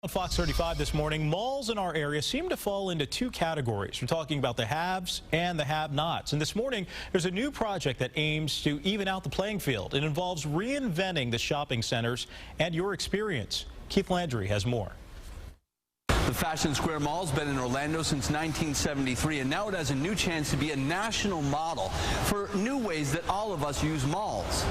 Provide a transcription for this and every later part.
On Fox 35 this morning, malls in our area seem to fall into two categories. We're talking about the haves and the have-nots. And this morning, there's a new project that aims to even out the playing field. It involves reinventing the shopping centers and your experience. Keith Landry has more. The Fashion Square Mall has been in Orlando since 1973, and now it has a new chance to be a national model for new ways that all of us use malls.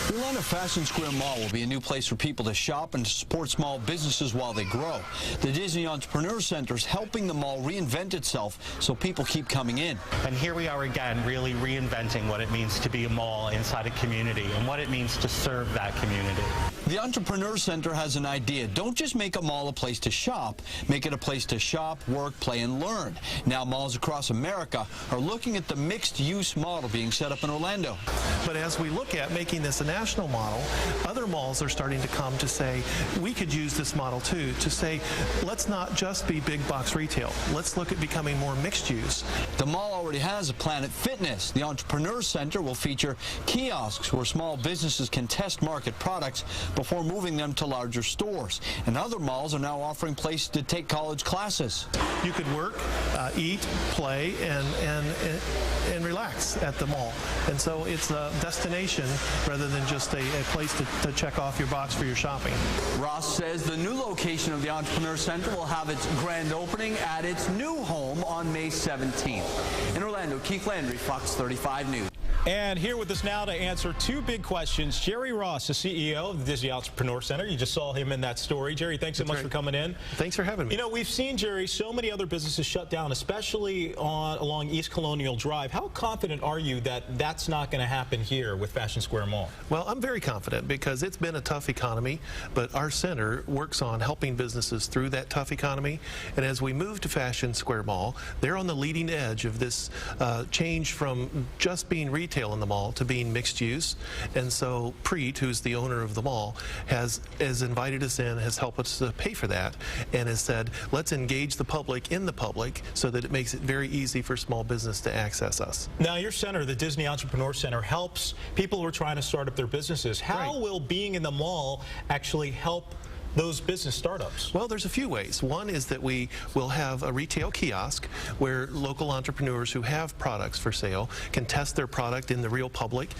The Orlando Fashion Square Mall will be a new place for people to shop and to support small businesses while they grow. The Disney Entrepreneur Center is helping the mall reinvent itself so people keep coming in. And here we are again, really reinventing what it means to be a mall inside a community and what it means to serve that community. The Entrepreneur Center has an idea. Don't just make a mall a place to shop. Make it a place to shop, work, play, and learn. Now malls across America are looking at the mixed-use model being set up in Orlando. But as we look at making this a national model, other malls are starting to come to say, we could use this model too, to say, let's not just be big box retail. Let's look at becoming more mixed use. The mall already has a Planet Fitness. The Entrepreneur Center will feature kiosks where small businesses can test market products before moving them to larger stores. And other malls are now offering places to take college classes. You could work, eat, play, and relax at the mall. And so it's a destination rather than just a place to check off your box for your shopping. Ross says the new location of the Entrepreneur Center will have its grand opening at its new home on May 17th. In Orlando, Keith Landry, Fox 35 News. And here with us now to answer two big questions, Jerry Ross, the CEO of the Disney Entrepreneur Center. You just saw him in that story. Jerry, thanks so much for coming in. Thanks for having me. You know, we've seen, Jerry, so many other businesses shut down, especially along East Colonial Drive. How confident are you that that's not going to happen here with Fashion Square Mall? Well, I'm very confident because it's been a tough economy, but our center works on helping businesses through that tough economy. And as we move to Fashion Square Mall, they're on the leading edge of this change from just being retail in the mall to being mixed use. And so Preet, who's the owner of the mall, has invited us in, has helped us to pay for that, and has said, let's engage the public in the public so that it makes it very easy for small business to access us. Now, your center, the Disney Entrepreneur Center, helps people who are trying to start up their businesses. How will being in the mall actually help those business startups? Well, there's a few ways. One is that we will have a retail kiosk where local entrepreneurs who have products for sale can test their product in the real public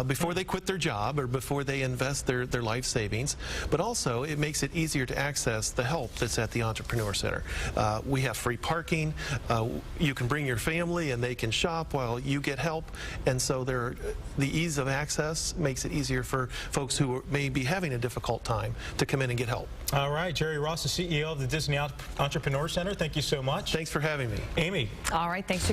before they quit their job or before they invest their life savings. But also, it makes it easier to access the help that's at the Entrepreneur Center. We have free parking. You can bring your family and they can shop while you get help. And so the ease of access makes it easier for folks who may be having a difficult time to come in and get help. All right, Jerry Ross, the CEO of the Disney Entrepreneur Center, thank you so much. Thanks for having me. Amy. All right, thanks.